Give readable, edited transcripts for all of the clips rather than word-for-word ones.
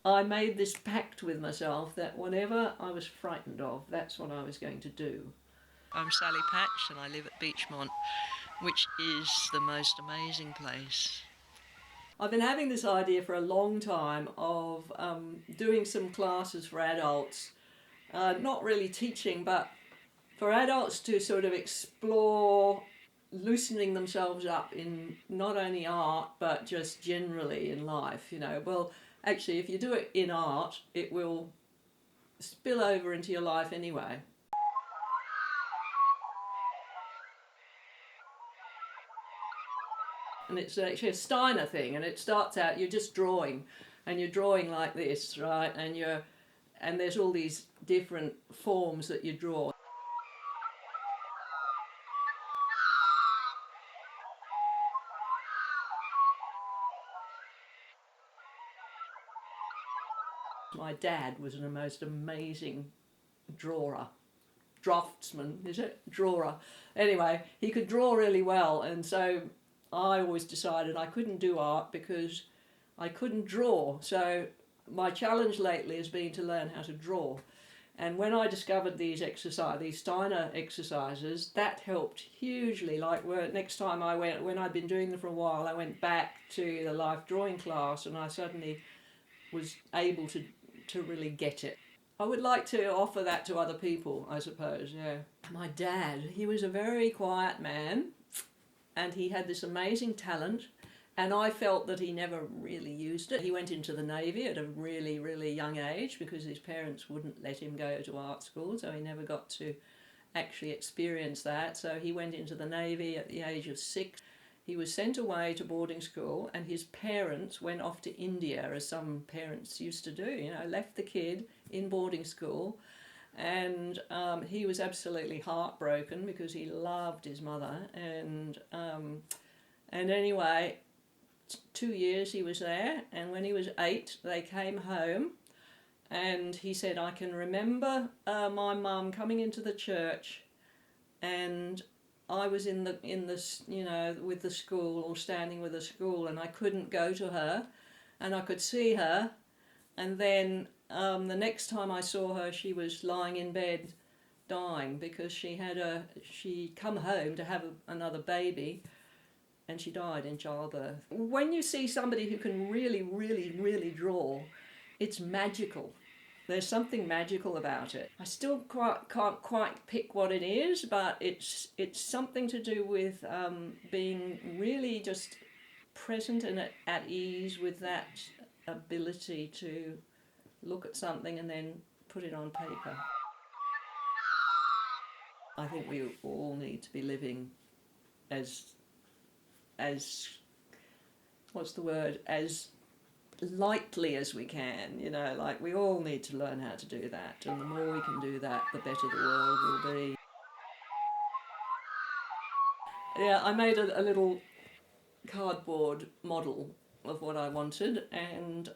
I made this pact with myself that whatever I was frightened of, that's what I was going to do. I'm Sally Patch and I live at Beechmont, which is the most amazing place. I've been having this idea for a long time of doing some classes for adults, not really teaching, but for adults to sort of explore loosening themselves up in not only art but just generally in life. Well, actually, if you do it in art, it will spill over into your life anyway. And it's actually a Steiner thing, and it starts out you're just drawing, and you're drawing like this, right? And there's all these different forms that you draw. My dad was the most amazing drawer, draftsman, is it? Drawer. Anyway, he could draw really well, and so I always decided I couldn't do art because I couldn't draw. So my challenge lately has been to learn how to draw. And when I discovered these Steiner exercises, that helped hugely. Like next time I went, when I'd been doing them for a while, I went back to the life drawing class, and I suddenly was able to really get it. I would like to offer that to other people, I suppose, yeah. My dad, he was a very quiet man, and he had this amazing talent, and I felt that he never really used it. He went into the Navy at a really, really young age because his parents wouldn't let him go to art school, so he never got to actually experience that. So he went into the Navy at the age of 6. He was sent away to boarding school, and his parents went off to India, as some parents used to do, left the kid in boarding school. And he was absolutely heartbroken because he loved his mother. And anyway, 2 years he was there, and when he was 8, they came home. And he said, I can remember my mum coming into the church, and I was in the with the school, or standing with the school, and I couldn't go to her, and I could see her, and then the next time I saw her, she was lying in bed, dying because she'd come home to have another baby, and she died in childbirth. When you see somebody who can really, really, really draw, it's magical. There's something magical about it. I still can't quite pick what it is, but it's something to do with being really just present and at ease with that ability to look at something and then put it on paper. I think we all need to be living as what's the word, as lightly as we can, like we all need to learn how to do that, and the more we can do that, the better the world will be. Yeah, I made a little cardboard model of what I wanted, and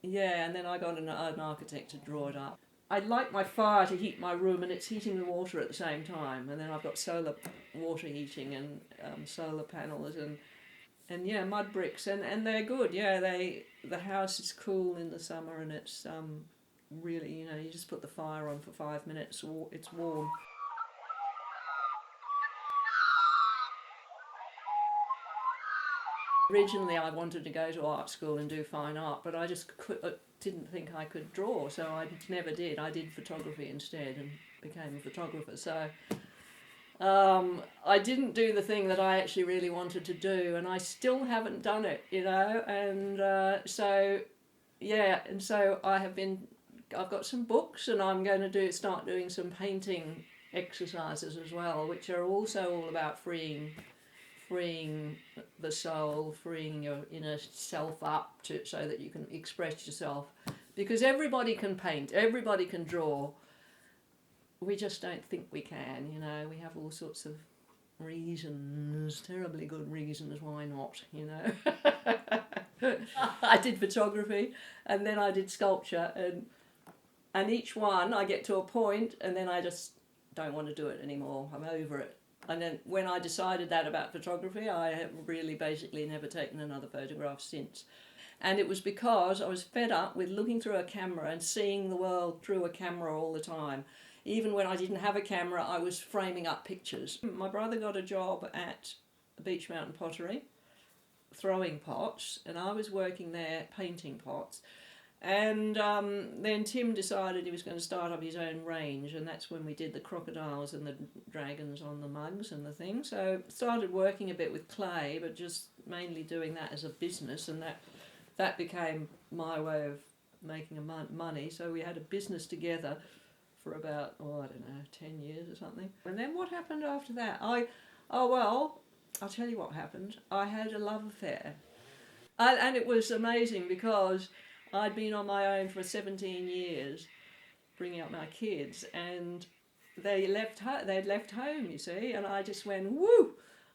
yeah, and then I got an architect to draw it up. I'd like my fire to heat my room, and it's heating the water at the same time, and then I've got solar water heating and solar panels and yeah, mud bricks, and they're good. Yeah, the house is cool in the summer, and it's really, you just put the fire on for 5 minutes, it's warm. Originally, I wanted to go to art school and do fine art, but I just didn't think I could draw, so I never did. I did photography instead and became a photographer. So I didn't do the thing that I actually really wanted to do, and I still haven't done it, and so yeah, and so I've got some books, and I'm going to start doing some painting exercises as well, which are also all about freeing the soul, freeing your inner self up so that you can express yourself. Because everybody can paint, everybody can draw. We just don't think we can, We have all sorts of reasons, terribly good reasons why not, I did photography, and then I did sculpture, and each one I get to a point, and then I just don't want to do it anymore. I'm over it. And then when I decided that about photography, I have really basically never taken another photograph since. And it was because I was fed up with looking through a camera and seeing the world through a camera all the time. Even when I didn't have a camera, I was framing up pictures. My brother got a job at Beechmont Pottery, throwing pots, and I was working there painting pots. And then Tim decided he was going to start up his own range, and that's when we did the crocodiles and the dragons on the mugs and the thing. So started working a bit with clay, but just mainly doing that as a business, and that became my way of making money. So we had a business together for about, I don't know, 10 years or something. And then what happened after that? I'll tell you what happened. I had a love affair. And it was amazing because I'd been on my own for 17 years bringing up my kids, and they'd left home, you see, and I just went, woo,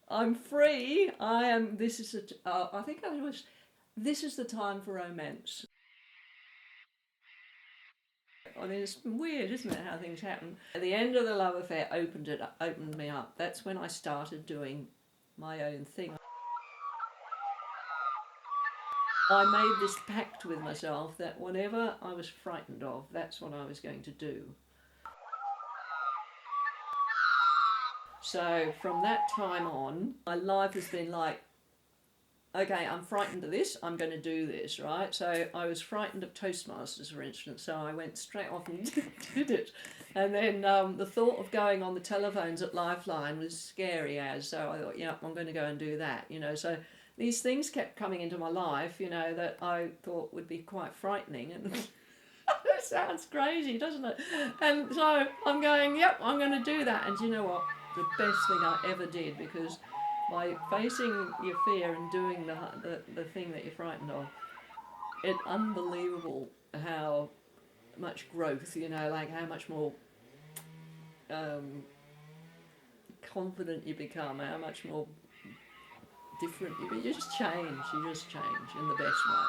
I'm free. This is the time for romance. I mean, it's weird, isn't it, how things happen? At the end of the love affair opened me up. That's when I started doing my own thing. I made this pact with myself that whatever I was frightened of, that's what I was going to do. So from that time on, my life has been like, okay, I'm frightened of this, I'm going to do this, right? So I was frightened of Toastmasters, for instance, so I went straight off and did it. And then the thought of going on the telephones at Lifeline was scary as, so I thought, yeah, I'm going to go and do that, So these things kept coming into my life, that I thought would be quite frightening. And it sounds crazy, doesn't it? And so I'm going, yep, I'm going to do that. And you know what? The best thing I ever did, because by facing your fear and doing the thing that you're frightened of, it's unbelievable how much growth, like how much more confident you become, how much more different you just change in the best way.